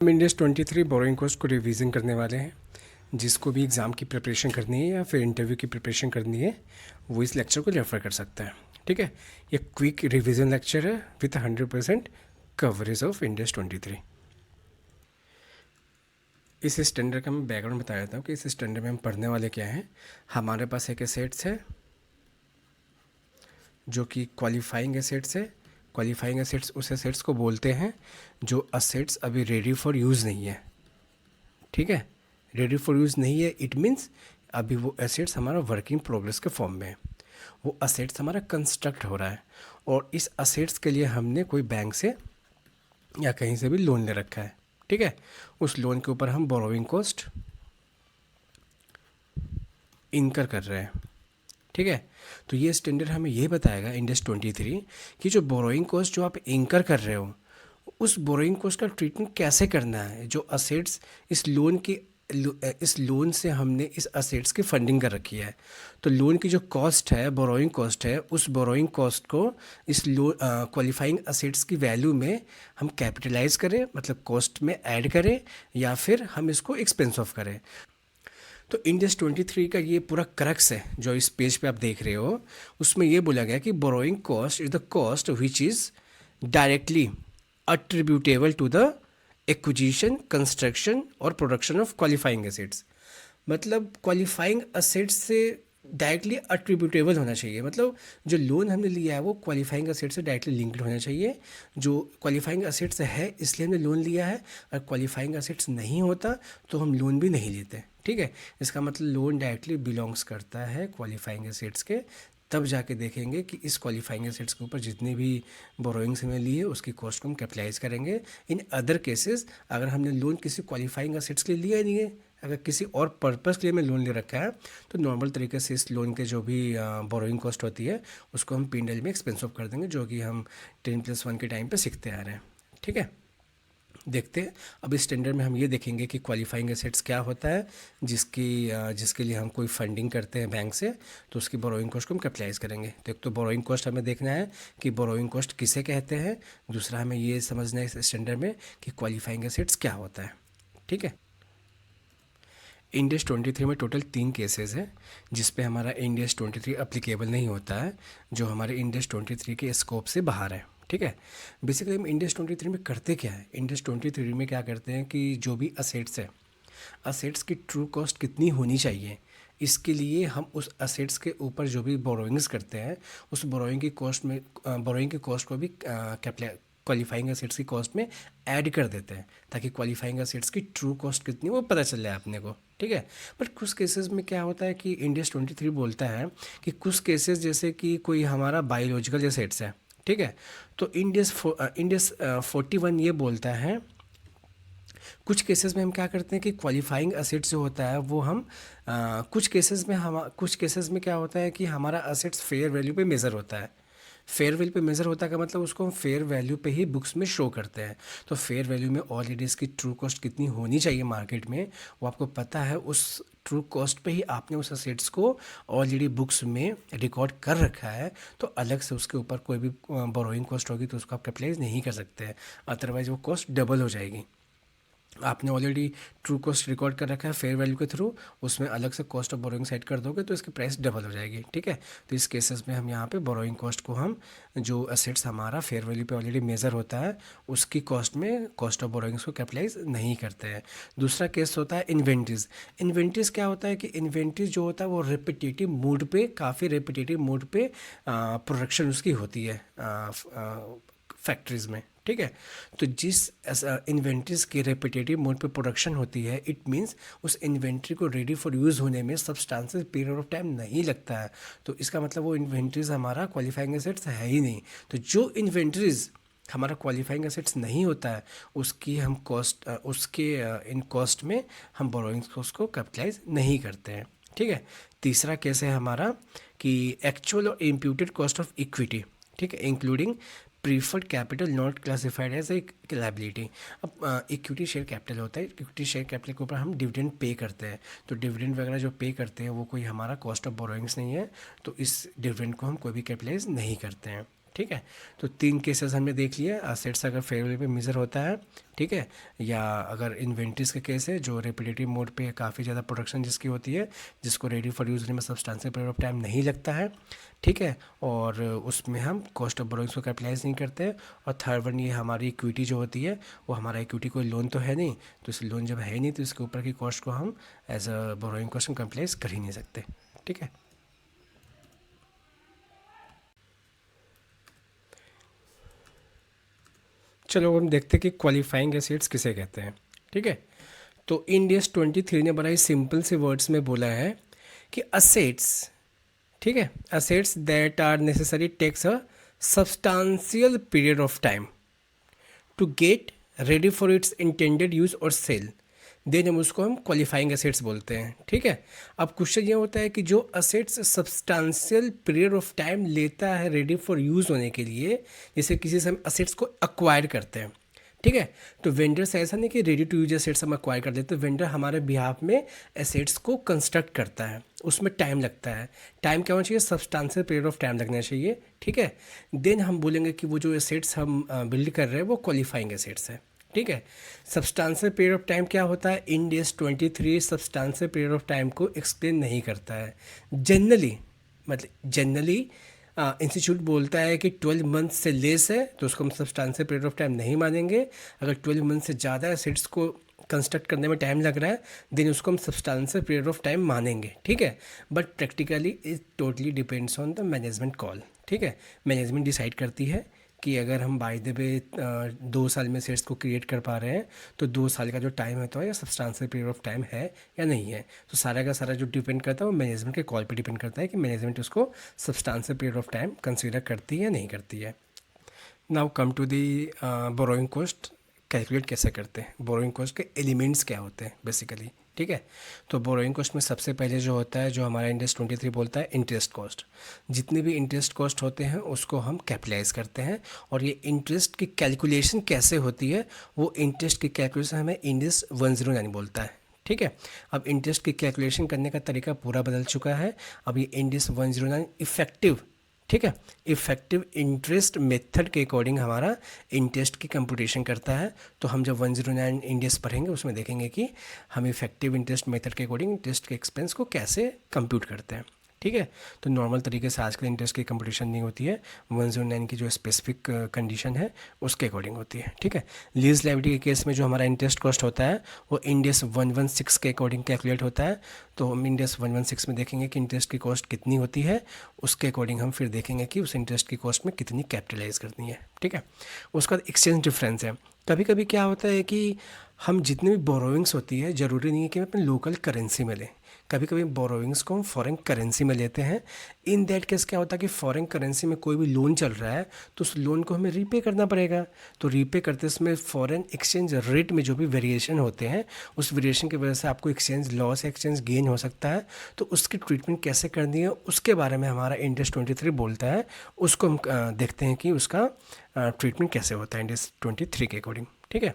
हम index 23 borrowing cost को revision करने वाले हैं। जिसको भी एग्ज़ाम की प्रिपरेशन करनी है या फिर इंटरव्यू की प्रिपरेशन करनी है वो इस लेक्चर को रेफर कर सकता है। ठीक है, ये क्विक रिवीजन लेक्चर है विथ 100% कवरेज ऑफ इंडेक्स 23। इस स्टैंडर्ड का मैं बैकग्राउंड बता देता हूँ कि इस स्टैंडर्ड में हम पढ़ने वाले क्या हैं। हमारे पास एक एसेट्स है जो कि क्वालिफाइंग एसेट्स है। क्वालिफाइंग एसेट्स उस एसेट्स को बोलते हैं जो एसेट्स अभी रेडी फॉर यूज़ नहीं है। ठीक है, रेडी फॉर यूज़ नहीं है इट मीन्स अभी वो एसेट्स हमारा वर्किंग प्रोग्रेस के फॉर्म में है। वो असेट्स हमारा कंस्ट्रक्ट हो रहा है और इस असेट्स के लिए हमने कोई बैंक से या कहीं से भी लोन ले रखा है। ठीक है, उस लोन के ऊपर हम बोरोइंग कॉस्ट इनकर कर रहे हैं। ठीक है, तो ये स्टैंडर्ड हमें ये बताएगा इंडेक्स 23 कि जो बोरोइंग कॉस्ट जो आप इंकर कर रहे हो उस बोरोइंग कॉस्ट का ट्रीटमेंट कैसे करना है। जो असेट्स इस लोन से हमने इस असेट्स की फंडिंग कर रखी है, तो लोन की जो कॉस्ट है बोरोइंग कॉस्ट है, उस बोरोइंग कॉस्ट को इस लोन क्वालिफाइंग असेट्स की वैल्यू में हम कैपिटलाइज करें, मतलब कॉस्ट में ऐड करें, या फिर हम इसको एक्सपेंस ऑफ करें। तो इंडेक्स 23 का ये पूरा क्रक्स है जो इस पेज पे आप देख रहे हो। उसमें ये बोला गया कि borrowing cost is the cost which is directly attributable to the acquisition, construction और प्रोडक्शन ऑफ क्वालिफाइंग एसेट्स। मतलब क्वालिफाइंग एसेट्स से डायरेक्टली अट्रीब्यूटेबल होना चाहिए। मतलब जो लोन हमने लिया है वो क्वालिफाइंग एसेट से डायरेक्टली लिंक्ड होना चाहिए। जो क्वालिफाइंग एसेट्स है इसलिए हमने लोन लिया है, और क्वालिफाइंग एसेट्स नहीं होता तो हम लोन भी नहीं लेते। ठीक है, इसका मतलब लोन डायरेक्टली बिलोंग्स करता है क्वालिफाइंग एसेट्स के। तब जाके देखेंगे कि इस क्वालिफाइंग एसेट्स के ऊपर जितनी भी बोरोइंग्स हमने ली है उसकी कॉस्ट को हम कैपिटलाइज करेंगे। इन अदर केसेस अगर हमने लोन किसी क्वालिफाइंग एसेट्स के लिए लिया ही नहीं है, अगर किसी और पर्पस के लिए मैं लोन ले रखा है, तो नॉर्मल तरीके से इस लोन के जो भी बोरोइंग कॉस्ट होती है उसको हम P&L में एक्सपेंस ऑफ कर देंगे, जो कि हम 10+1 के टाइम पे सीखते आ रहे हैं। ठीक है, देखते हैं अब इस स्टैंडर्ड में हम ये देखेंगे कि क्वालिफाइंग एसेट्स क्या होता है जिसके लिए हम कोई फंडिंग करते हैं बैंक से, तो उसकी बोरोइंग कॉस्ट को हम कैपिटलाइज करेंगे। तो एक तो बोरोइंग कॉस्ट हमें देखना है कि बोरोइंग कॉस्ट किसे कहते हैं। दूसरा हमें ये समझना है इस स्टैंडर्ड में कि क्वालिफाइंग एसेट्स क्या होता है। ठीक है, इंडेक्स 23 में टोटल 3 केसेस हैं जिस पे हमारा इंडेक्स 23 अप्लीकेबल नहीं होता है, जो हमारे इंडेक्स 23 के स्कोप से बाहर है। ठीक है, बेसिकली हम इंडेक्स 23 में करते क्या है। इंडेक्स 23 में क्या करते हैं कि जो भी असेट्स है, असेट्स की ट्रू कॉस्ट कितनी होनी चाहिए, इसके लिए हम उस असेट्स के ऊपर जो भी बोरोइंग्स करते हैं उस बोरोइंग की कॉस्ट को भी क्वालिफाइंग एसेट्स की कॉस्ट में ऐड कर देते हैं, ताकि क्वालिफाइंग एसेट्स की ट्रू कॉस्ट कितनी वो पता चल जाए अपने को। ठीक है, बट कुछ केसेस में क्या होता है कि इंडेक्स 23 बोलता है कि कुछ केसेस जैसे कि कोई हमारा बायोलॉजिकल एसेट्स है। ठीक है, तो इंडेक्स 41 ये बोलता है कुछ केसेस में हम क्या करते हैं कि क्वालिफाइंग असेट्स जो होता है वो हम कुछ केसेस में क्या होता है कि हमारा असेट्स फेयर वैल्यू पे मेज़र होता है। फेयर वैल्यू पे मेज़र होता है का मतलब उसको हम फेयर वैल्यू पे ही बुक्स में शो करते हैं। तो फेयर वैल्यू में ऑलरेडी इसकी ट्रू कॉस्ट कितनी होनी चाहिए मार्केट में वो आपको पता है। उस ट्रू कॉस्ट पे ही आपने उस असेट्स को ऑलरेडी बुक्स में रिकॉर्ड कर रखा है, तो अलग से उसके ऊपर कोई भी बोरोइंग कॉस्ट होगी तो उसको आप कैपिटलाइज नहीं कर सकते हैं, अदरवाइज़ वो कॉस्ट डबल हो जाएगी। आपने ऑलरेडी ट्रू कॉस्ट रिकॉर्ड कर रखा है फेयर वैल्यू के थ्रू, उसमें अलग से कॉस्ट ऑफ बोरोइंग सेट कर दोगे तो इसकी प्राइस डबल हो जाएगी। ठीक है, तो इस केसेस में हम यहाँ पे बोरोइंग कॉस्ट को हम जो असेट्स हमारा फेयर वैल्यू पे ऑलरेडी मेजर होता है उसकी कॉस्ट में कॉस्ट ऑफ बोरोइंग्स को कैपिटलाइज नहीं करते हैं। दूसरा केस होता है इन्वेंट्रीज। इन्वेंट्रीज क्या होता है कि इन्वेंट्रीज जो होता है वो रिपीटेटिव मूड पे, काफ़ी रिपीटेटिव मूड पे प्रोडक्शन उसकी होती है फैक्ट्रीज में। ठीक है, तो जिस इन्वेंट्रीज की रेपिटेटिव मोड पे प्रोडक्शन होती है इट मीन्स उस इन्वेंट्री को रेडी फॉर यूज़ होने में सब्सटेंशियल पीरियड ऑफ टाइम नहीं लगता है, तो इसका मतलब वो इन्वेंट्रीज हमारा क्वालिफाइंग एसेट्स है ही नहीं। तो जो इन्वेंट्रीज हमारा क्वालिफाइंग एसेट्स नहीं होता है उसकी हम कॉस्ट इन कॉस्ट में हम बोरोइंग कॉस्ट को कैपिटलाइज नहीं करते हैं। ठीक है, तीसरा केस है हमारा कि एक्चुअल और इम्प्यूटेड कॉस्ट ऑफ इक्विटी। ठीक है, including preferred capital not classified as a liability. अब इक्विटी शेयर कैपिटल होता है, इक्विटी शेयर कैपिटल के ऊपर हम डिविडेंड पे करते हैं, तो डिविडेंड वगैरह जो पे करते हैं वो कोई हमारा कॉस्ट ऑफ बोरोइंग्स नहीं है, तो इस डिविडेंड को हम कोई भी कैपिटलाइज नहीं करते हैं। ठीक है। तो 3 केसेस हमने देख लिए, असेट्स अगर फेयर वैल्यू पे मेजर होता है, ठीक है, या अगर इन्वेंट्रीज का केस है जो रेपिटेटिव मोड पे काफ़ी ज़्यादा प्रोडक्शन जिसकी होती है, जिसको रेडी फॉर यूज़ में सब्सटेंशियल पीरियड ऑफ टाइम नहीं लगता है, ठीक है, और उसमें हम कॉस्ट ऑफ बोरोइंग्स को कैपिटलाइज नहीं करते। और थर्ड वन, ये हमारी इक्विटी जो होती है, वो हमारा इक्विटी कोई लोन तो है नहीं, तो इस लोन जब है नहीं तो इसके ऊपर की कॉस्ट को हम एज अ बोरोइंग कॉस्ट हम कैपिटलाइज कर ही नहीं सकते, ठीक है। चलो हम देखते हैं कि क्वालिफाइंग एसेट्स किसे कहते हैं, ठीक है। तो इंड एस 23 ने बड़ा ही सिंपल से वर्ड्स में बोला है कि असेट्स, ठीक है, assets that are necessary takes a substantial period of time to get ready for its intended use और सेल, देन हम उसको हम क्वालिफाइंग एसेट्स बोलते हैं, ठीक है। अब क्वेश्चन ये होता है कि जो assets substantial period of time लेता है रेडी फॉर यूज़ होने के लिए, जैसे किसी से हम असेट्स को अक्वायर करते हैं, ठीक है, तो वेंडर से ऐसा नहीं कि रेडी टू यूज एसेट्स हम अक्वायर कर देते, तो वेंडर हमारे बिहाफ में एसेट्स को कंस्ट्रक्ट करता है, उसमें टाइम लगता है। टाइम क्या होना चाहिए? सब्सटेंशियल पीरियड ऑफ टाइम लगना चाहिए, ठीक है। देन हम बोलेंगे कि वो जो एसेट्स हम बिल्ड कर रहे हैं वो क्वालिफाइंग एसेट्स है, ठीक है। सब्सटेंशियल पीरियड ऑफ टाइम क्या होता है? End S 23 substantial period of time को एक्सप्लेन नहीं करता है जनरली, मतलब जनरली इंस्टीट्यूट बोलता है कि 12 मंथ से लेस है तो उसको हम सब्सटेंशियल पीरियड ऑफ टाइम नहीं मानेंगे। अगर 12 मंथ से ज़्यादा एसेट्स को कंस्ट्रक्ट करने में टाइम लग रहा है देन उसको हम सब्सटेंशियल पीरियड ऑफ टाइम मानेंगे, ठीक है। But practically it totally depends on the management call, ठीक है। मैनेजमेंट डिसाइड करती है कि अगर हम बाय द वे 2 साल में सेट्स को क्रिएट कर पा रहे हैं तो 2 साल का जो टाइम होता है या सब्सटेंशियल पीरियड ऑफ टाइम है या नहीं है, तो सारा का सारा जो डिपेंड करता है वो मैनेजमेंट के कॉल पे डिपेंड करता है कि मैनेजमेंट उसको substantial period of time consider करती है या नहीं करती है। Now come to the borrowing cost calculate कैसे करते हैं, बोरोइंग कॉस्ट के एलिमेंट्स क्या होते हैं बेसिकली, ठीक है। तो बोरोइंग कॉस्ट में सबसे पहले जो होता है, जो हमारा इंड एस 23 बोलता है, इंटरेस्ट कॉस्ट। जितने भी इंटरेस्ट कॉस्ट होते हैं उसको हम कैपिटलाइज करते हैं, और ये इंटरेस्ट की कैलकुलेशन कैसे होती है, वो इंटरेस्ट की कैलकुलेशन हमें इंड एस 109 बोलता है, ठीक है। अब इंटरेस्ट की कैलकुलेशन करने का तरीका पूरा बदल चुका है, अब ये इंड एस 109 इफेक्टिव, ठीक है, इफेक्टिव इंटरेस्ट मेथड के अकॉर्डिंग हमारा इंटरेस्ट की कंप्यूटेशन करता है। तो हम जब 109 इंडेक्स पढ़ेंगे उसमें देखेंगे कि हम इफेक्टिव इंटरेस्ट मेथड के अकॉर्डिंग इंटरेस्ट के एक्सपेंस को कैसे कंप्यूट करते हैं, ठीक है। तो नॉर्मल तरीके से आजकल इंटरेस्ट की कंपटीशन नहीं होती है, 109 की जो स्पेसिफिक कंडीशन है उसके अकॉर्डिंग होती है, ठीक है। लीज लायबिलिटी के केस में जो हमारा इंटरेस्ट कॉस्ट होता है वो इंड एस 116 के अकॉर्डिंग कैलकुलेट होता है। तो हम इंड एस 116 में देखेंगे कि इंटरेस्ट की कॉस्ट कितनी होती है, उसके अकॉर्डिंग हम फिर देखेंगे कि उस इंटरेस्ट की कॉस्ट में कितनी कैपिटलाइज करनी है, ठीक है। उसके बाद एक्सचेंज डिफरेंस है। कभी कभी क्या होता है कि हम जितनी भी बोरोइंग्स होती है ज़रूरी नहीं है कि हम अपने लोकल करेंसी में लें, कभी कभी बोरोइंग्स को हम फॉरेन करेंसी में लेते हैं। इन दैट केस क्या होता है कि फॉरेन करेंसी में कोई भी लोन चल रहा है तो उस लोन को हमें रीपे करना पड़ेगा, तो रीपे करते समय फॉरेन एक्सचेंज रेट में जो भी वेरिएशन होते हैं उस वेरिएशन की वजह से आपको एक्सचेंज लॉस एक्सचेंज गेन हो सकता है, तो उसकी ट्रीटमेंट कैसे करनी है उसके बारे में हमारा इंड एस 23 बोलता है। उसको हम देखते हैं कि उसका ट्रीटमेंट कैसे होता है इंड एस 23 के अकॉर्डिंग, ठीक है।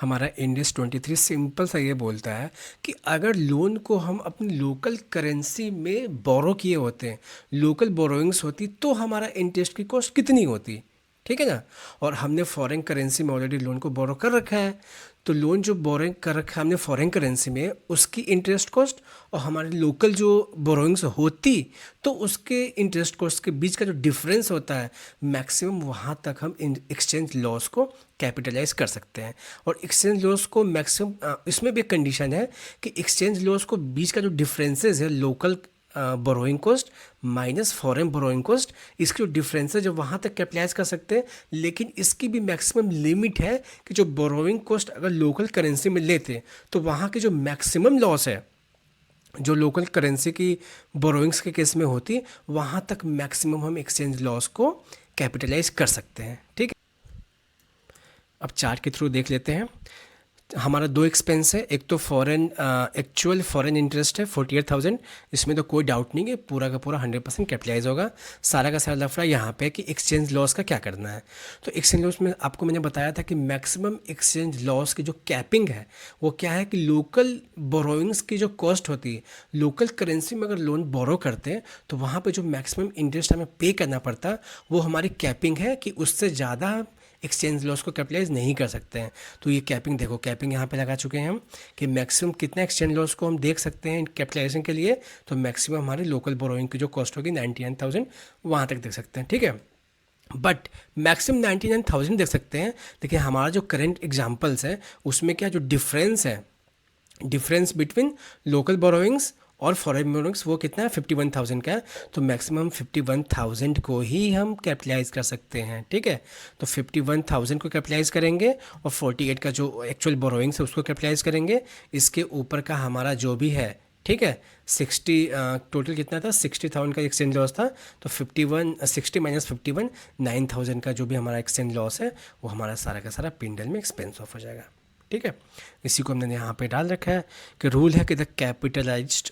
हमारा इंड एस 23 सिंपल सा ये बोलता है कि अगर लोन को हम अपनी लोकल करेंसी में बोरो किए होते हैं, लोकल बोरोइंग्स होती, तो हमारा इंटरेस्ट की कॉस्ट कितनी होती, ठीक है ना। और हमने फॉरेन करेंसी में ऑलरेडी लोन को बोरो कर रखा है, तो लोन जो बोरोइंग कर रखा है हमने फॉरेन करेंसी में उसकी इंटरेस्ट कॉस्ट और हमारी लोकल जो बोरोइंग्स होती तो उसके इंटरेस्ट कॉस्ट के बीच का जो डिफरेंस होता है मैक्सिमम, वहाँ तक हम एक्सचेंज लॉस को कैपिटलाइज कर सकते हैं। और एक्सचेंज लॉस को मैक्सिमम, इसमें भी एक कंडीशन है कि एक्सचेंज लॉस को बीच का जो डिफरेंसेस है local borrowing cost minus foreign borrowing cost, इसकी जो डिफरेंस है जब वहाँ तक कैपिटलाइज कर सकते हैं, लेकिन इसकी भी मैक्सिमम लिमिट है कि जो बोरोइंग कॉस्ट अगर लोकल करेंसी में लेते तो वहाँ की जो मैक्सिमम लॉस है जो लोकल करेंसी की बोरोइंग्स के केस में होती वहाँ तक मैक्सिमम हम एक्सचेंज लॉस को कैपिटलाइज कर सकते हैं, ठीक है। अब चार्ट के थ्रू देख लेते हैं। हमारा दो एक्सपेंस है, एक तो फॉरेन एक्चुअल फॉरेन इंटरेस्ट है 48,000, इसमें तो कोई डाउट नहीं है, पूरा का पूरा 100% कैपिटलाइज होगा। सारा का सारा लफड़ा यहाँ पे है कि एक्सचेंज लॉस का क्या करना है। तो एक्सचेंज लॉस में आपको मैंने बताया था कि मैक्सिमम एक्सचेंज लॉस की जो कैपिंग है वो क्या है कि लोकल बोरोइंग्स की जो कॉस्ट होती है, लोकल करेंसी में अगर लोन बोरो करते हैं तो वहाँ पर जो मैक्सिमम इंटरेस्ट हमें पे करना पड़ता है वो हमारी कैपिंग है कि उससे ज़्यादा एक्सचेंज लॉस को कैपिटलाइज नहीं कर सकते हैं। तो ये कैपिंग देखो, कैपिंग यहाँ पे लगा चुके हैं हम कि मैक्सिमम कितना एक्सचेंज लॉस को हम देख सकते हैं कैपिटलाइजेशन के लिए। तो मैक्सिमम हमारी लोकल बोरोइंग की जो कॉस्ट होगी 99,000 वहाँ तक देख सकते हैं, ठीक है। बट मैक्सिमम 99,000 देख सकते हैं। देखिए हमारा जो करेंट एग्जाम्पल्स है उसमें क्या जो डिफरेंस है, डिफरेंस बिटवीन लोकल बोरोइंग्स और फॉरेन बोरोइंग्स वो कितना है 51,000 का है। तो मैक्सिमम 51,000 को ही हम कैपिटलाइज कर सकते हैं, ठीक है। तो 51,000 को कैपिटलाइज करेंगे और 48 का जो एक्चुअल बोरोइंग्स है उसको कैपिटलाइज करेंगे। इसके ऊपर का हमारा जो भी है, ठीक है, 60 टोटल कितना था 60,000 का एक्सचेंज लॉस था। तो 51 60 माइनस 51 9,000 का जो भी हमारा एक्सचेंज लॉस है वो हमारा सारा का सारा पिंडल में एक्सपेंस ऑफ हो जाएगा, ठीक है। इसी को हमने यहाँ पे डाल रखा है कि रूल है कि the capitalised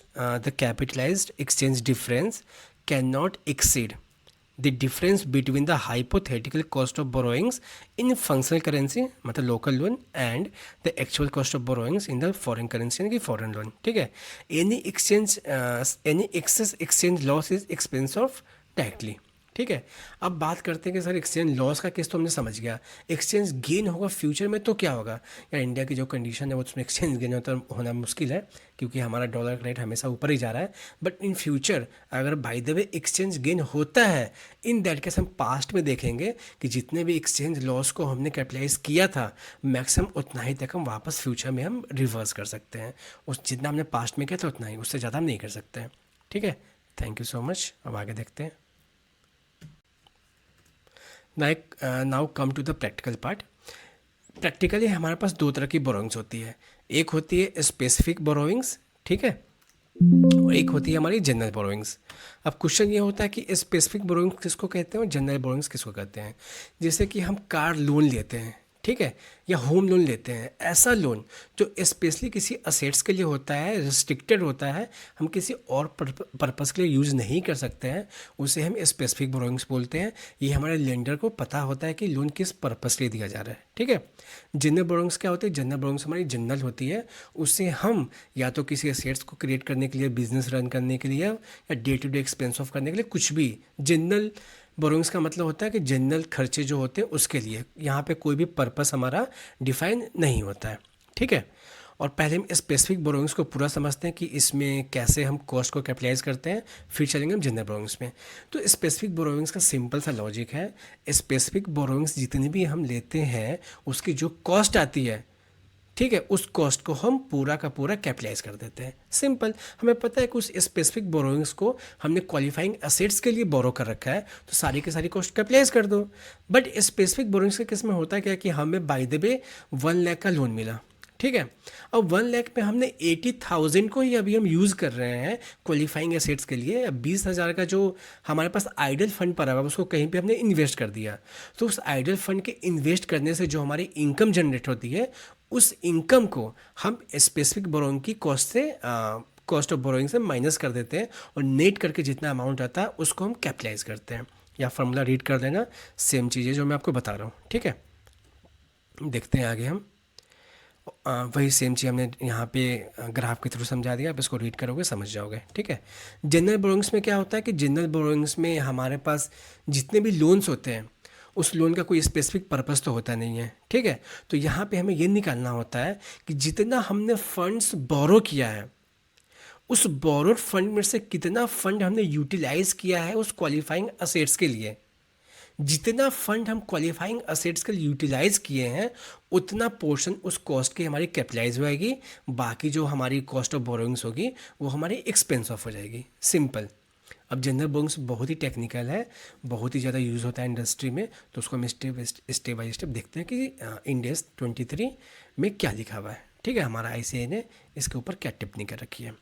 exchange difference can not exceed the difference between the hypothetical cost of borrowings in functional currency मतलब local loan and the actual cost of borrowings in the foreign currency यानी कि foreign loan, ठीक है। Any excess exchange loss is expense of directly, ठीक है। अब बात करते हैं कि सर एक्सचेंज लॉस का केस तो हमने समझ गया, एक्सचेंज गेन होगा फ्यूचर में तो क्या होगा। यार इंडिया की जो कंडीशन है वो उसमें एक्सचेंज गेन होना मुश्किल है क्योंकि हमारा डॉलर का रेट हमेशा ऊपर ही जा रहा है। बट इन फ्यूचर अगर by the way exchange gain होता है, इन दैट केस हम पास्ट में देखेंगे कि जितने भी एक्सचेंज लॉस को हमने कैपिटलाइज किया था मैक्सिमम उतना ही तक हम वापस फ्यूचर में हम रिवर्स कर सकते हैं। उस जितना हमने पास्ट में किया था उतना ही, उससे ज़्यादा हम नहीं कर सकते हैं, ठीक है। Thank you so much. अब आगे देखते हैं। Now come to the practical part. Practically हमारे पास दो तरह की बोरोइंग्स होती है, एक होती है स्पेसिफिक बोरोइंग्स, ठीक है, और एक होती है हमारी जनरल बोरोइंग्स। अब क्वेश्चन ये होता है कि स्पेसिफिक बोरोइंग्स किसको कहते हैं और जनरल बोरोइंग्स किसको कहते हैं। जैसे कि हम कार लोन लेते हैं, ठीक है, या होम लोन लेते हैं, ऐसा लोन जो स्पेशली किसी असेट्स के लिए होता है, रिस्ट्रिक्टेड होता है, हम किसी और पर्पज़ के लिए यूज़ नहीं कर सकते हैं, उसे हम स्पेसिफिक बोरोइंग्स बोलते हैं। ये हमारे लेंडर को पता होता है कि लोन किस पर्पज़ के लिए दिया जा रहा है, ठीक है। जनरल बोरोइंग्स क्या होती है, जनरल बोरोइंग्स हमारी जनरल होती है, उससे हम या तो किसी असेट्स को क्रिएट करने के लिए, बिजनेस रन करने के लिए या day to day expense off करने के लिए, कुछ भी। जनरल बोरोइंग्स का मतलब होता है कि जनरल खर्चे जो होते हैं उसके लिए, यहाँ पे कोई भी पर्पस हमारा डिफाइन नहीं होता है, ठीक है। और पहले हम स्पेसिफिक बोरोइंग्स को पूरा समझते हैं कि इसमें कैसे हम कॉस्ट को कैपिटलाइज करते हैं, फिर चलेंगे हम जनरल बोरोइंग्स में। तो स्पेसिफिक बोरोइंग्स का सिंपल सा लॉजिक है, स्पेसिफिक बोरोइंग्स जितनी भी हम लेते हैं उसकी जो कॉस्ट आती है, ठीक है, उस कॉस्ट को हम पूरा का पूरा कैपिटलाइज कर देते हैं। सिंपल, हमें पता है कि उस स्पेसिफिक बोरोइंग्स को हमने क्वालिफाइंग असेट्स के लिए बोरो कर रखा है तो सारी की सारी कॉस्ट कैपिटलाइज कर दो। बट स्पेसिफिक बोरोइंग्स के केस में होता है क्या कि हमें बाय द वे 1 लाख का लोन मिला, ठीक है। अब 1 लाख में हमने 80,000 को ही अभी हम यूज़ कर रहे हैं क्वालिफाइंग एसेट्स के लिए। अब 20,000 का जो हमारे पास आइडल फंड पड़ा हुआ उसको कहीं पे हमने इन्वेस्ट कर दिया। तो उस आइडल फंड के इन्वेस्ट करने से जो हमारी इनकम जनरेट होती है उस इनकम को हम स्पेसिफिक बोरोइंग की कॉस्ट से कॉस्ट ऑफ बोरोइंग से माइनस कर देते हैं और नेट करके जितना अमाउंट आता है उसको हम कैपिटलाइज करते हैं। या फॉर्मूला रीड कर लेना, सेम चीज़ें जो मैं आपको बता रहा हूँ, ठीक है। देखते हैं आगे हम। वही सेम चीज़ हमने यहाँ पे ग्राफ के थ्रू समझा दिया, आप इसको रीड करोगे समझ जाओगे, ठीक है। जनरल बोरोइंग्स में क्या होता है कि जनरल बोरोइंग्स में हमारे पास जितने भी लोन्स होते हैं उस लोन का कोई स्पेसिफिक पर्पस तो होता नहीं है, ठीक है। तो यहाँ पे हमें ये निकालना होता है कि जितना हमने फंड्स बोरो किया है उस बोरोड फंड में से कितना फंड हमने यूटिलाइज किया है उस क्वालिफाइंग असेट्स के लिए। जितना फंड हम क्वालिफाइंग असेट्स के लिए यूटिलाइज किए हैं उतना पोर्शन उस कॉस्ट की हमारी कैपिटलाइज होएगी, बाकी जो हमारी कॉस्ट ऑफ बोरोइंग्स होगी वो हमारी एक्सपेंस ऑफ हो जाएगी। सिंपल। अब जनरल बोरोइंग्स बहुत ही टेक्निकल है, बहुत ही ज़्यादा यूज़ होता है इंडस्ट्री में, तो उसको हम स्टेप बाय स्टेप देखते हैं कि इंडेक्स 23 में क्या लिखा हुआ है, ठीक है। हमारा ICAI ने इसके ऊपर क्या टिप्पणी कर रखी है।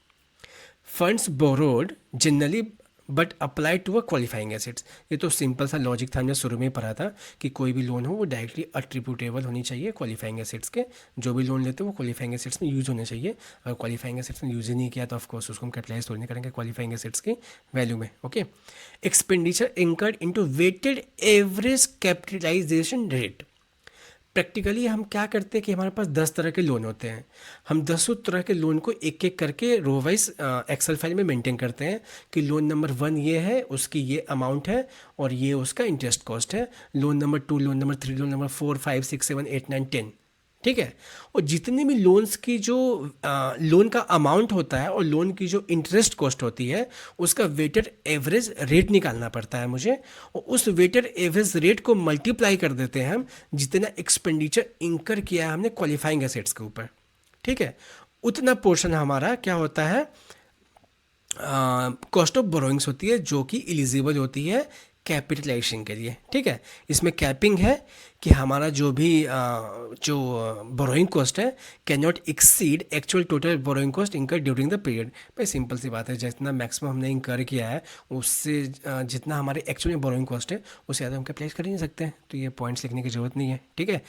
Funds borrowed generally but apply to a qualifying assets. ये तो सिंपल सा लॉजिक था, हमने शुरू में ही पढ़ा था कि कोई भी लोन हो वो डायरेक्टली अट्रीब्यूटेबल होनी चाहिए क्वालिफाइंग एसेट्स के। जो भी लोन लेते हैं वो क्वालिफाइंग एसेट्स में यूज़ होने चाहिए। अगर क्वालिफाइंग एसेट्स में यूज़ ही नहीं किया तो ऑफकोर्स उसको हम कैपिटलाइज थोड़ी नहीं करेंगे क्वालिफाइंग एसेट्स की वैल्यू में। Okay, expenditure incurred into weighted average capitalisation rate. Practically हम क्या करते हैं कि हमारे पास 10 तरह के लोन होते हैं, हम 10 तरह के लोन को एक एक करके रो वाइज एक्सेल फाइल में मेंटेन करते हैं कि लोन नंबर 1 ये है, उसकी ये अमाउंट है और ये उसका इंटरेस्ट कॉस्ट है। Loan number 2, loan number 3, loan number 4, 5, 6, 7, 8, 9, 10। ठीक है। और जितने भी लोन्स की जो लोन का अमाउंट होता है और लोन की जो इंटरेस्ट कॉस्ट होती है उसका वेटेड एवरेज रेट निकालना पड़ता है मुझे, और उस वेटेड एवरेज रेट को मल्टीप्लाई कर देते हैं हम जितना एक्सपेंडिचर इंकर किया है हमने क्वालिफाइंग एसेट्स के ऊपर। ठीक है, उतना पोर्शन हमारा क्या होता है, कॉस्ट ऑफ बोरोइंग्स होती है जो कि एलिजिबल होती है कैपिटलाइजेशन के लिए। ठीक है, इसमें कैपिंग है कि हमारा जो भी जो बोरोइंग कॉस्ट है can not exceed actual total borrowing cost incur during the period. भाई सिंपल सी बात है, जितना मैक्सिमम हमने इंकर किया है उससे जितना हमारे एक्चुअल में बोरोइंग कॉस्ट है उससे ज़्यादा हम कैपिटलाइज कर ही नहीं सकते हैं, तो ये पॉइंट्स लिखने की जरूरत नहीं है। ठीक है,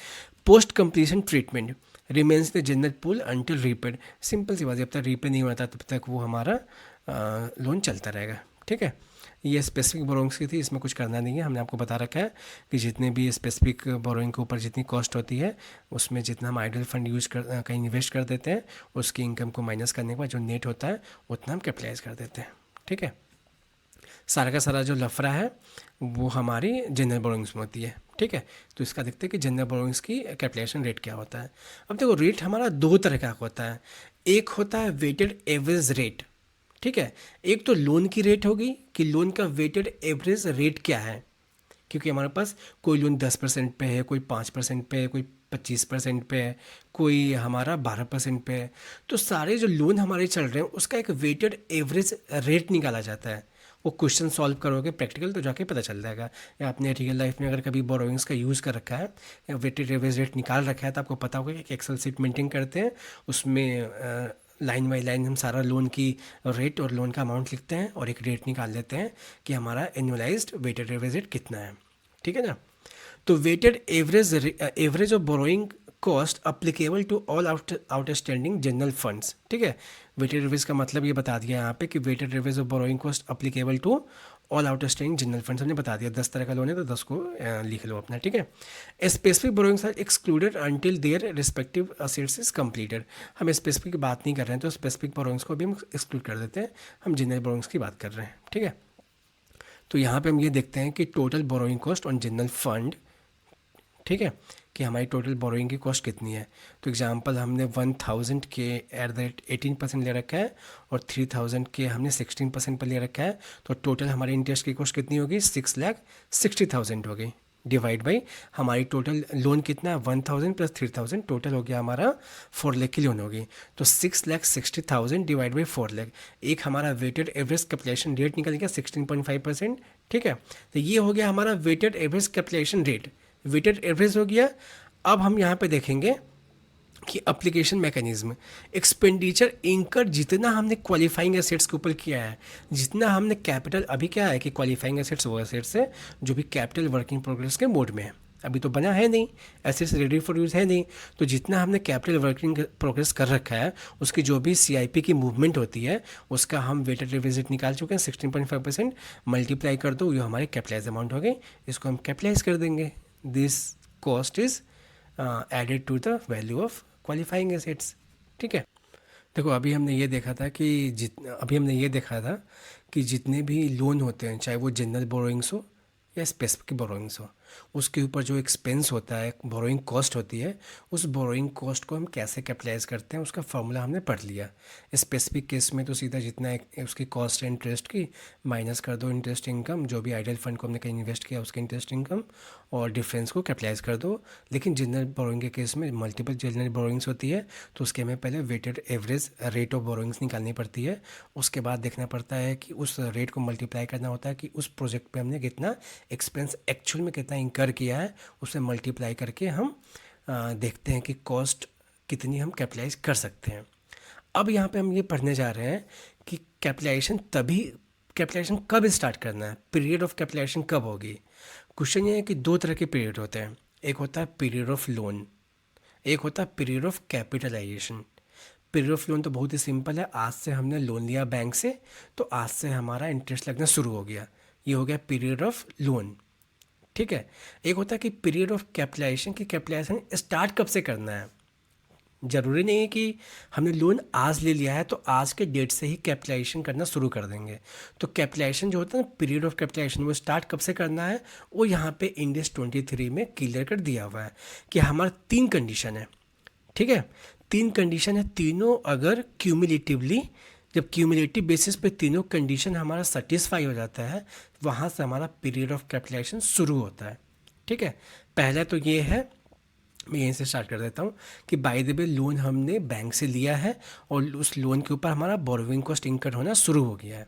post completion treatment remains the general pool until repaid. Simple सी बात है, जब तक रीपे नहीं होता तब तक वो हमारा लोन चलता रहेगा। ठीक है, ये स्पेसिफिक बोरोइंग्स की थी, इसमें कुछ करना नहीं है, हमने आपको बता रखा है कि जितने भी स्पेसिफिक बोरोइंग के ऊपर जितनी कॉस्ट होती है उसमें जितना हम आइडल फंड यूज कर कहीं इन्वेस्ट कर देते हैं उसकी इनकम को माइनस करने के बाद जो नेट होता है उतना हम कैपिटलाइज कर देते हैं। ठीक है, सारा का सारा जो लफड़ा है वो हमारी जनरल बोरोइंग्स में होती है। ठीक है, तो इसका देखते हैं कि जनरल बोरोइंग्स की कैपिटलाइजेशन रेट क्या होता है। अब देखो रेट हमारा दो तरह का होता है, एक होता है वेटेड एवरेज रेट। ठीक है, एक तो लोन की रेट होगी कि लोन का वेटेड एवरेज रेट क्या है, क्योंकि हमारे पास कोई लोन 10% पे है, कोई 5% पे है, कोई 25% पे है, कोई हमारा 12% पे है। तो सारे जो लोन हमारे चल रहे हैं उसका एक वेटेड एवरेज रेट निकाला जाता है। वो क्वेश्चन सॉल्व करोगे प्रैक्टिकल तो जाके पता चल जाएगा, या आपने रियल लाइफ में अगर कभी बोरोइंग्स का यूज़ कर रखा है या वेटेड एवरेज रेट निकाल रखा है तो आपको पता होगा कि एक्सेल सीट मेंटेन करते हैं, उसमें लाइन बाई लाइन हम सारा लोन की रेट और लोन का अमाउंट लिखते हैं और एक रेट निकाल लेते हैं कि हमारा एनुअलाइज्ड वेटेड एवरेज रेट कितना है। ठीक है ना, तो weighted average of borrowing cost applicable to all outstanding general funds. ठीक है, वेटेड एवरेज का मतलब ये बता दिया यहाँ पे कि weighted average of borrowing cost applicable to all outstanding general funds हमने बता दिया। 10 तरह का लोन है तो 10 को लिख लो अपना। ठीक है, specific borrowings are excluded until their respective assets is completed. हम स्पेसिफिक की बात नहीं कर रहे हैं तो स्पेसिफिक बोरोइंग्स को भी हम एक्सक्लूड कर देते हैं, हम जनरल बोरोइंग्स की बात कर रहे हैं। ठीक है, तो यहाँ पे हम ये देखते हैं कि total borrowing cost on general fund. ठीक है, कि हमारी टोटल बोरोइंग की कॉस्ट कितनी है। तो एग्जांपल हमने 1000 के एट द रेट 18% ले रखा है और 3000 के हमने 16% पर ले रखा है, तो टोटल हमारी इंटरेस्ट की कॉस्ट कितनी होगी, 6,60,000 हो गई, डिवाइड बाई हमारी टोटल लोन कितना है 1000 प्लस 3000, टोटल हो गया हमारा 4 लाख की लोन होगी। तो 6,60,000 डिवाइड बाई 4 लाख, एक हमारा वेटेड एवरेज कैपिटलाइजेशन रेट निकल गया 16.5%। ठीक है, तो ये हो गया हमारा weighted average capitalisation rate, weighted average हो गया। अब हम यहाँ पे देखेंगे कि अप्लीकेशन मैकेनिज्म, एक्सपेंडिचर इंकर जितना हमने क्वालिफाइंग एसेट्स के ऊपर किया है, जितना हमने कैपिटल, अभी क्या है कि क्वालिफाइंग एसेट्स वो एसेट्स है जो भी कैपिटल वर्किंग प्रोग्रेस के मोड में है, अभी तो बना है नहीं, एसेट्स रेडी फॉर यूज़ है नहीं, तो जितना हमने कैपिटल वर्किंग प्रोग्रेस कर रखा है उसकी जो भी CIP की मूवमेंट होती है उसका हम वेटेड एवरेज रेट निकाल चुके हैं 16.5%, मल्टीप्लाई कर दो, ये हमारे कैपिटलाइज अमाउंट हो गई, इसको हम कैपिटलाइज कर देंगे। This cost is added to the value of qualifying assets. ठीक है, देखो अभी हमने ये देखा था कि जितने भी लोन होते हैं चाहे वो जनरल बोरोइंग्स हो या स्पेसिफिक बोरोइंग्स हो, उसके ऊपर जो एक्सपेंस होता है, बोरोइंग कॉस्ट होती है, उस बोरोइंग कॉस्ट को हम कैसे कैपिटलाइज करते हैं उसका फॉर्मूला हमने पढ़ लिया। स्पेसिफिक केस में तो सीधा जितना उसकी कॉस्ट है इंटरेस्ट की माइनस कर दो इंटरेस्ट इनकम, जो भी आइडल फंड को हमने कहीं इन्वेस्ट किया उसके इंटरेस्ट इनकम, और डिफरेंस को कैपिटलाइज कर दो। लेकिन जनरल बोरोइंग के केस में मल्टीपल जनरल बोरोइंग्स होती है तो उसके हमें पहले weighted average rate of borrowings निकालनी पड़ती है, उसके बाद देखना पड़ता है कि उस रेट को मल्टीप्लाई करना होता है कि उस प्रोजेक्ट पे हमने कितना एक्सपेंस एक्चुअल में कितना इंकर किया है, उसे मल्टीप्लाई करके हम देखते हैं कि कॉस्ट कितनी हम कैपिटलाइज कर सकते हैं। अब यहाँ पे हम ये पढ़ने जा रहे हैं कि कैपिटलाइजेशन तभी कैपिटलाइजेशन कब स्टार्ट करना है, पीरियड ऑफ कैपिटलाइजेशन कब होगी। क्वेश्चन ये है कि दो तरह के पीरियड होते हैं, एक होता है पीरियड ऑफ लोन, एक होता है period of capitalization. Period of loan तो बहुत ही सिंपल है, आज से हमने लोन लिया बैंक से तो आज से हमारा इंटरेस्ट लगना शुरू हो गया, ये हो गया पीरियड ऑफ लोन। ठीक है। एक होता है कि पीरियड ऑफ कैपिटलाइजेशन, की कैपिटलाइजेशन स्टार्ट कब से करना है। ज़रूरी नहीं है कि हमने लोन आज ले लिया है तो आज के डेट से ही कैपिटलाइजेशन करना शुरू कर देंगे। तो कैपिटलाइजेशन जो होता है ना, पीरियड ऑफ कैपिटलाइजेशन, वो स्टार्ट कब से करना है, वो यहाँ पे इंड एस 23 में क्लियर कर दिया हुआ है कि हमारा तीन कंडीशन है। ठीक है, तीन कंडीशन है, तीनों अगर क्यूमुलेटिवली, जब क्यूमुलेटिव बेसिस पे तीनों कंडीशन हमारा सेटिस्फाई हो जाता है, वहाँ से हमारा पीरियड ऑफ कैपिटलाइजेशन शुरू होता है। ठीक है, पहला तो ये है, मैं यहीं से स्टार्ट कर देता हूँ कि बाय द वे लोन हमने बैंक से लिया है और उस लोन के ऊपर हमारा बोरोइंग कॉस्ट इंकर होना शुरू हो गया है।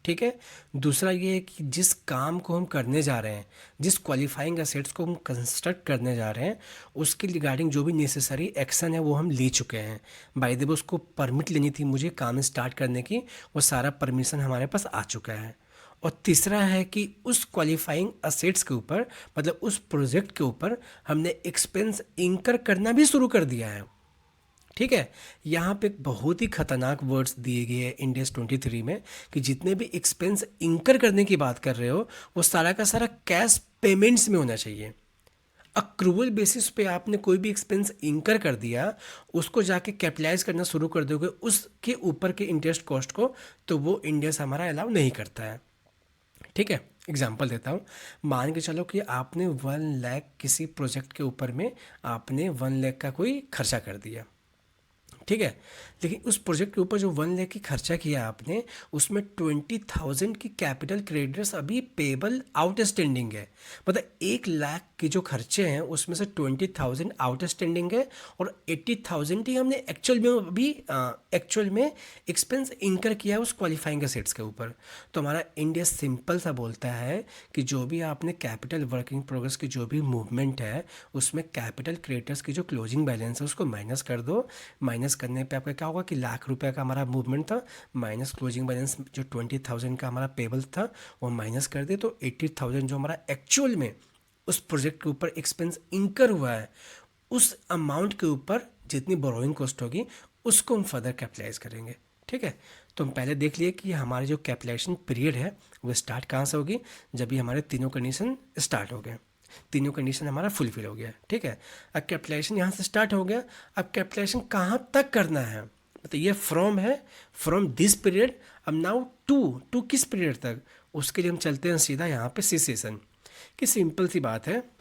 ठीक है। दूसरा ये है कि जिस काम को हम करने जा रहे हैं, जिस क्वालिफाइंग असेट्स को हम कंस्ट्रक्ट करने जा रहे हैं, उसके रिगार्डिंग जो भी नेसेसरी एक्शन है वो हम ले चुके हैं। बाय द वे उसको परमिट लेनी थी मुझे काम स्टार्ट करने की, वो सारा परमिशन हमारे पास आ चुका है। और तीसरा है कि उस क्वालिफाइंग असेट्स के ऊपर, मतलब उस प्रोजेक्ट के ऊपर हमने एक्सपेंस इंकर करना भी शुरू कर दिया है। ठीक है। यहाँ पे बहुत ही खतरनाक वर्ड्स दिए गए हैं इंड एस 23 में कि जितने भी एक्सपेंस इंकर करने की बात कर रहे हो वो सारा का सारा कैश पेमेंट्स में होना चाहिए। अक्रूवल बेसिस पे आपने कोई भी एक्सपेंस इंकर कर दिया, उसको जाके कैपिटलाइज करना शुरू कर दोगे उसके ऊपर के इंटरेस्ट कॉस्ट को, तो वो इंड एस हमारा अलाउ नहीं करता है। ठीक है, एग्जाम्पल देता हूँ। मान के चलो कि आपने 1 लाख किसी प्रोजेक्ट के ऊपर में आपने 1 लाख का कोई खर्चा कर दिया। ठीक है, लेकिन उस प्रोजेक्ट के ऊपर जो 1 लाख की खर्चा किया आपने, उसमें 20,000 की कैपिटल क्रेडिटर्स अभी पेबल आउटस्टैंडिंग है। मतलब 1 लाख के जो खर्चे हैं उसमें से 20,000 आउटस्टैंडिंग है और 80,000 ही हमने एक्चुअल में अभी एक्चुअल में एक्सपेंस इंकर किया है उस क्वालिफाइंग असेट्स के ऊपर। तो हमारा इंडिया सिंपल सा बोलता है कि जो भी आपने कैपिटल वर्किंग प्रोग्रेस की जो भी मूवमेंट है उसमें कैपिटल क्रेडिटर्स की जो क्लोजिंग बैलेंस है उसको माइनस कर दो। माइनस करने पे आपका क्या होगा कि ₹1,00,000 का हमारा मूवमेंट था, माइनस क्लोजिंग बैलेंस जो 20,000 का हमारा पेबल था वो माइनस कर दे, तो 80,000 जो हमारा एक्चुअल में उस प्रोजेक्ट के ऊपर एक्सपेंस इंकर हुआ है, उस अमाउंट के ऊपर जितनी बोरोइंग कॉस्ट होगी उसको हम फर्दर कैपिटलाइज करेंगे। ठीक है, तो हम पहले देख लिए कि हमारे जो कैपिटलाइजेशन पीरियड है वो स्टार्ट कहाँ से होगी, जब भी हमारे तीनों कंडीशन स्टार्ट हो गए, तीनों कंडीशन हमारा फुलफिल हो गया। ठीक है, अब कैपिटलाइजेशन यहाँ से स्टार्ट हो गया, अब कैपिटलाइजेशन कहाँ तक करना है, मतलब ये फ्रॉम है, फ्रॉम दिस पीरियड, अब नाउ टू किस पीरियड तक, उसके लिए हम चलते हैं सीधा यहाँ पे सीसेशन की। सिंपल सी बात है,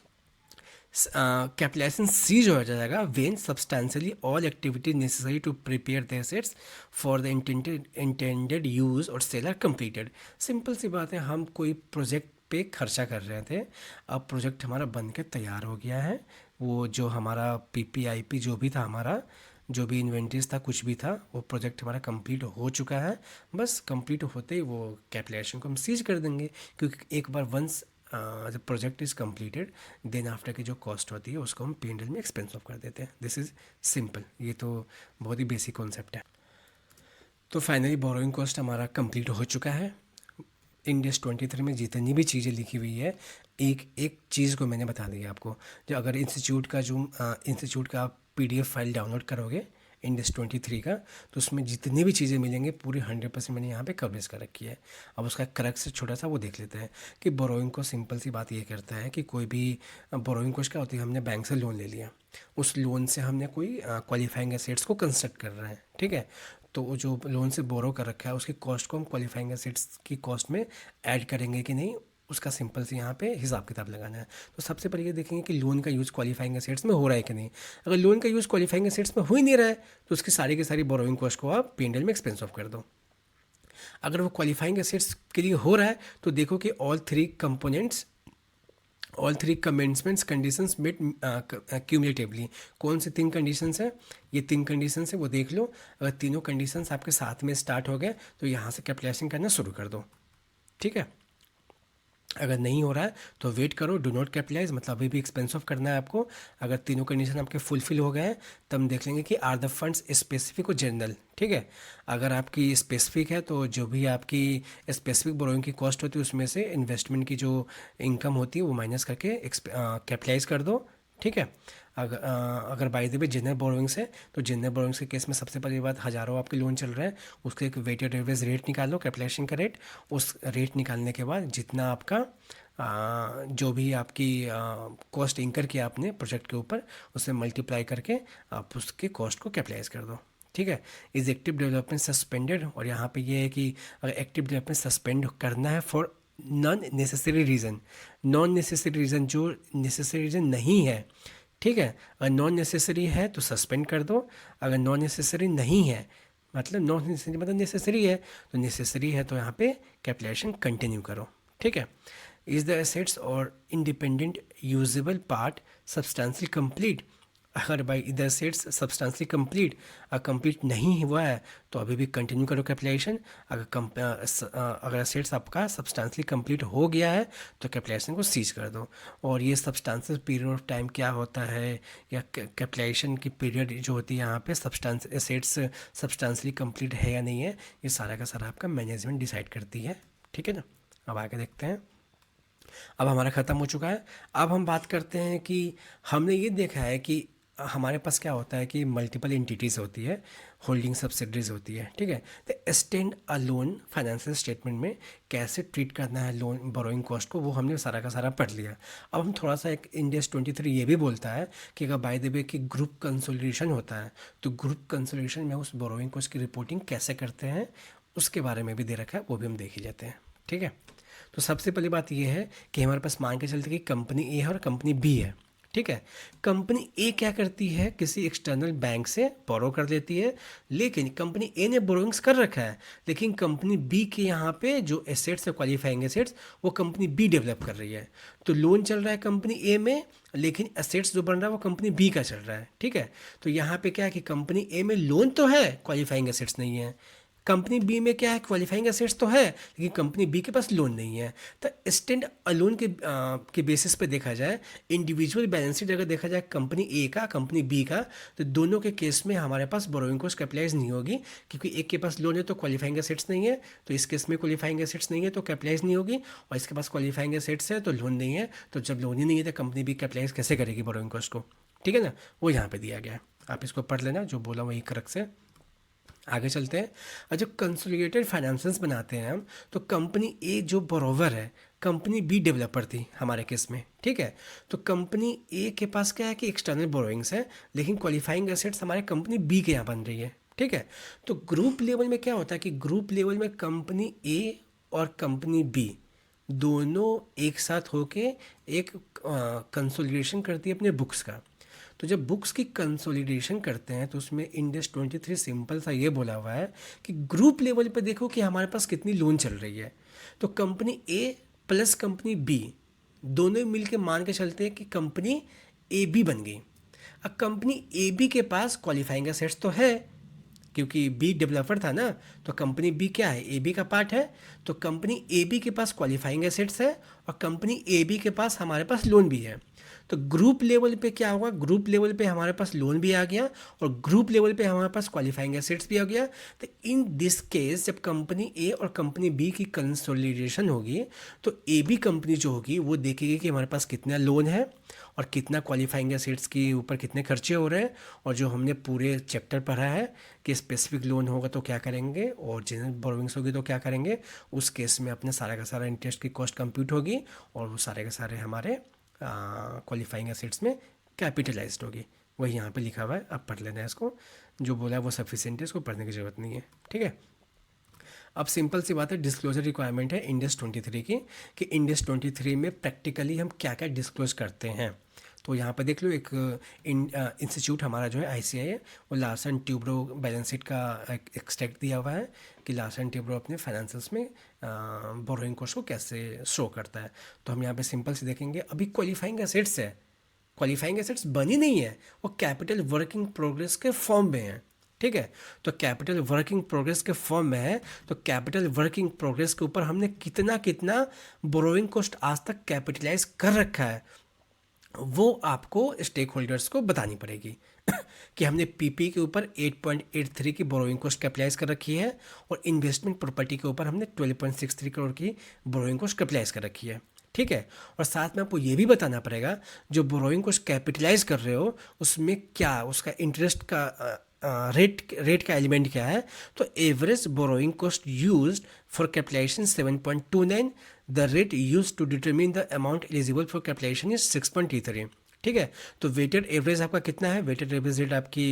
कैपिटलाइजेशन सीज हो जाएगा when substantially all activity necessary to prepare the assets for the intended use or sale are completed. Simple सी बात है, हम कोई प्रोजेक्ट पे खर्चा कर रहे थे, अब प्रोजेक्ट हमारा बन के तैयार हो गया है, वो जो हमारा पीपीआईपी जो भी था, हमारा जो भी इन्वेंटरीज था, कुछ भी था, वो प्रोजेक्ट हमारा कंप्लीट हो चुका है। बस कंप्लीट होते ही वो कैपिटलाइजेशन को हम सीज कर देंगे, क्योंकि एक बार वंस जब project is completed then after की जो कॉस्ट होती है उसको हम P&L में एक्सपेंस ऑफ कर देते हैं। दिस इज़ सिंपल, ये तो बहुत ही बेसिक कॉन्सेप्ट है। तो फाइनली बोरोइंग कॉस्ट हमारा कंप्लीट हो चुका है। इंड एस 23 में जितनी भी चीज़ें लिखी हुई है, एक एक चीज़ को मैंने बता दी आपको। जो अगर इंस्टीट्यूट का आप PDF फाइल डाउनलोड करोगे इंड एस 23 का, तो उसमें जितनी भी चीज़ें मिलेंगे पूरी 100% मैंने यहाँ पे कवरेज कर रखी है। अब उसका करक से छोटा सा वो देख लेते हैं कि बोरोइंग को सिंपल सी बात ये करता है कि कोई भी बोरोइंग कॉस्ट क्या होती है, हमने बैंक से लोन ले लिया, उस लोन से हमने कोई क्वालिफाइंग एसेट्स को कंस्ट्रक्ट कर रहे हैं। ठीक है, तो वो जो लोन से बोरो कर रखा है उसकी कॉस्ट को हम क्वालिफाइंग एसेट्स की कॉस्ट में ऐड करेंगे कि नहीं, उसका सिंपल से यहाँ पे हिसाब किताब लगाना है। तो सबसे पहले ये देखेंगे कि लोन का यूज़ क्वालिफाइंग एसेट्स में हो रहा है कि नहीं। अगर लोन का यूज़ क्वालिफाइंग एसेट्स में हो ही नहीं रहा है तो उसकी सारी की सारी बोरोइंग कॉस्ट को आप P&L में एक्सपेंस ऑफ कर दो। अगर वो क्वालिफाइंग एसेट्स के लिए हो रहा है तो देखो कि all three commencements conditions met cumulatively, कौन सी 3 कंडीशंस हैं, ये 3 कंडीशंस है वो देख लो। अगर तीनों कंडीशंस आपके साथ में स्टार्ट हो गए तो यहाँ से कैपिटलाइजेशन करना शुरू कर दो। ठीक है, अगर नहीं हो रहा है तो वेट करो, डू नॉट कैपिटलाइज, मतलब अभी भी एक्सपेंस ऑफ करना है आपको। अगर तीनों कंडीशन आपके फुलफिल हो गए हैं तब हम देख लेंगे कि आर द फंड्स स्पेसिफिक और जनरल। ठीक है, अगर आपकी स्पेसिफिक है तो जो भी आपकी स्पेसिफिक बोरोइंग की कॉस्ट होती है उसमें से इन्वेस्टमेंट की जो इनकम होती है वो माइनस करके कैपिटलाइज कर दो। ठीक है, अगर by the way general borrowings है तो जनरल बोरोइंग्स के केस में सबसे पहली बात, हज़ारों आपके लोन चल रहा है, उसका एक वेटेड एवरेज रेट निकालो, कैपिटलाइजेशन का रेट। उस रेट निकालने के बाद जितना आपका जो भी आपकी कॉस्ट इंकर किया आपने प्रोजेक्ट के ऊपर, उससे मल्टीप्लाई करके आप उसके कॉस्ट को कैपिटलाइज कर दो। ठीक है, इज एक्टिव डेवलपमेंट सस्पेंडेड, और यहाँ पे ये है कि अगर एक्टिव डेवलपमेंट सस्पेंड करना है for non necessary reason, non necessary reason जो नेसेसरी रीज़न नहीं है। ठीक है, अगर नॉन नेसेसरी है तो सस्पेंड कर दो, अगर नॉन नेसेसरी नहीं है, मतलब नॉन नेसेसरी मतलब नेसेसरी है, तो नेसेसरी है तो यहाँ पे कैपिटलाइजेशन कंटिन्यू करो। ठीक है, इज द एसेट्स और independent usable part substantial complete, अगर by the assets substantially complete, complete नहीं हुआ है तो अभी भी कंटिन्यू करो कैपिटलाइजेशन। अगर एसेट्स आपका सब्सटेंशियली कंप्लीट हो गया है तो कैपिटलाइजेशन को सीज कर दो। और ये सब्सटेंशियल पीरियड ऑफ टाइम क्या होता है, या कैपिटलाइजेशन की पीरियड जो होती है यहाँ पे सब्सटेंस एसेट्स सब्सटेंशियली कंप्लीट है या नहीं है, ये सारा का सारा आपका मैनेजमेंट डिसाइड करती है। ठीक है ना, अब आगे देखते हैं। अब हमारा ख़त्म हो चुका है। अब हम बात करते हैं कि हमने ये देखा है कि हमारे पास क्या होता है कि मल्टीपल एंटिटीज़ होती है, होल्डिंग सब्सिडरीज होती है। ठीक है, तो स्टैंड अलोन फाइनेंशियल स्टेटमेंट में कैसे ट्रीट करना है लोन बोरोइंग कॉस्ट को, वो हमने सारा का सारा पढ़ लिया। अब हम थोड़ा सा, एक इंडिया 23 ये भी बोलता है कि अगर बाय द वे कि ग्रुप कंसोलिडेशन होता है तो ग्रुप कंसोलिडेशन में उस बोरोइंग कॉस्ट की रिपोर्टिंग कैसे करते हैं उसके बारे में भी दे रखा है, वो भी हम देख ही लेते हैं। ठीक है, तो सबसे पहली बात ये है कि हमारे पास मान के चलते कि कंपनी ए है और कंपनी बी है। ठीक है, कंपनी ए क्या करती है, किसी एक्सटर्नल बैंक से बोरो कर लेती है, लेकिन कंपनी ए ने बोरोइंग्स कर रखा है, लेकिन कंपनी बी के यहाँ पे जो एसेट्स है, क्वालिफाइंग एसेट्स, वो कंपनी बी डेवलप कर रही है। तो लोन चल रहा है कंपनी ए में, लेकिन एसेट्स जो बन रहा है वो कंपनी बी का चल रहा है। ठीक है, तो यहाँ पे क्या है कि कंपनी ए में लोन तो है, क्वालिफाइंग एसेट्स नहीं है। कंपनी बी में क्या है, क्वालिफाइंग एसेट्स तो है लेकिन कंपनी बी के पास लोन नहीं है। तो स्टैंड अलोन के बेसिस पे देखा जाए, इंडिविजुअल बैलेंस शीट अगर देखा जाए कंपनी ए का कंपनी बी का, तो दोनों के केस में हमारे पास बोरोइंग कॉस्ट कैपिटलाइज नहीं होगी, क्योंकि एक के पास लोन है तो क्वालिफाइंग एसेट्स नहीं है, तो इस केस में क्वालिफाइंग एसेट्स नहीं है तो कैपिटलाइज नहीं होगी, और इसके पास क्वालिफाइंग एसेट्स है तो लोन नहीं है, तो जब लोन ही नहीं है तो कंपनी बी कैपिटलाइज कैसे करेगी बोरोइंग कॉस्ट को। ठीक है ना, वो यहाँ पे दिया गया है, आप इसको पढ़ लेना, जो बोला वही करेक्ट से। आगे चलते हैं। और जब कंसोलिडेटेड फाइनेंसेस बनाते हैं हम, तो कंपनी ए जो बोरोवर है, कंपनी बी डेवलपर थी हमारे केस में। ठीक है, तो कंपनी ए के पास क्या है कि एक्सटर्नल बोरोइंग्स है, लेकिन क्वालिफाइंग एसेट्स हमारे कंपनी बी के यहाँ बन रही है। ठीक है, तो ग्रुप लेवल में क्या होता है कि ग्रुप लेवल में कंपनी ए और कंपनी बी दोनों एक साथ होके एक कंसोलिडेशन करती है अपने बुक्स का। तो जब बुक्स की कंसोलिडेशन करते हैं तो उसमें इंडेक्स 23 सिंपल सा ये बोला हुआ है कि ग्रुप लेवल पे देखो कि हमारे पास कितनी लोन चल रही है। तो कंपनी ए प्लस कंपनी बी दोनों मिल के मान के चलते हैं कि कंपनी ए बी बन गई। अब कंपनी ए बी के पास क्वालिफाइंग एसेट्स तो है, क्योंकि बी डेवलपर था ना, तो कंपनी बी क्या है, ए बी का पार्ट है, तो कंपनी ए बी के पास क्वालिफाइंग एसेट्स है और कंपनी ए बी के पास हमारे पास लोन भी है। तो ग्रुप लेवल पे क्या होगा, ग्रुप लेवल पे हमारे पास लोन भी आ गया और ग्रुप लेवल पे हमारे पास क्वालिफाइंग एसेट्स भी आ गया। तो इन दिस केस जब कंपनी ए और कंपनी बी की कंसोलिडेशन होगी तो ए बी कंपनी जो होगी वो देखेगी कि हमारे पास कितना लोन है और कितना क्वालिफाइंग एसेट्स के ऊपर कितने खर्चे हो रहे हैं, और जो हमने पूरे चैप्टर पढ़ा है कि स्पेसिफिक लोन होगा तो क्या करेंगे और जनरल बोरोइंग्स होगी तो क्या करेंगे, उस केस में अपने सारा का सारा इंटरेस्ट की कॉस्ट कंप्यूट होगी और वो सारे के सारे हमारे क्वालिफाइंग एसेट्स में कैपिटलाइज्ड होगी। वही यहाँ पे लिखा हुआ है, आप पढ़ लेना है इसको, जो बोला है वो सफिशिएंट है, इसको पढ़ने की ज़रूरत नहीं है। ठीक है, अब सिंपल सी बात है, डिस्क्लोजर रिक्वायरमेंट है इंडेक्स 23 की, कि इंडेक्स 23 में प्रैक्टिकली हम क्या क्या डिस्क्लोज करते हैं। तो यहाँ पर देख लो, एक इंस्टीट्यूट हमारा जो है ICAI है, वो लार्सन ट्यूब्रो बैलेंस शीट का एक्सट्रैक्ट दिया हुआ है कि लार्सन ट्यूब्रो अपने फाइनेंशियल्स में बोरोइंग कॉस्ट को कैसे शो करता है। तो हम यहाँ पे सिंपल से देखेंगे, अभी क्वालिफाइंग एसेट्स है, क्वालिफाइंग एसेट्स बनी नहीं है, वो कैपिटल वर्क इन प्रोग्रेस के फॉर्म में है। ठीक है। तो कैपिटल वर्किंग प्रोग्रेस के फॉर्म में है, तो कैपिटल वर्किंग प्रोग्रेस के ऊपर हमने कितना कितना बोरोइंग कॉस्ट आज तक कैपिटलाइज कर रखा है वो आपको स्टेक होल्डर्स को बतानी पड़ेगी कि हमने पीपी के ऊपर 8.83 की बोरोइंग कॉस्ट कैपिटलाइज कर रखी है और इन्वेस्टमेंट प्रॉपर्टी के ऊपर हमने 12.63 करोड़ की बोरोइंग कॉस्ट कैपिटलाइज कर रखी है, ठीक है। और साथ में आपको ये भी बताना पड़ेगा जो बोरोइंग कॉस्ट कैपिटलाइज कर रहे हो उसमें क्या उसका इंटरेस्ट का रेट का एलिमेंट क्या है। तो average borrowing cost used for capitalization 7.29, the rate use to determine the amount eligible for capitalization is 6.33, ठीक है। तो वेटेड एवरेज आपका कितना है, वेटेड एवरेज रेट आपकी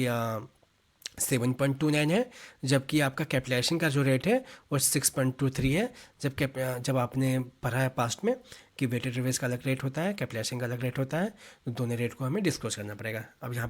7.29 है, जबकि आपका कैपिटलाइजेशन का जो रेट है वो 6.23 है। जब आपने पढ़ा है पास्ट में कि वेटेड एवरेज का अलग रेट होता है, कैपिटलाइजेशन का अलग रेट होता है, तो दोनों रेट को हमें डिस्क्लोज करना पड़ेगा। अब यहाँ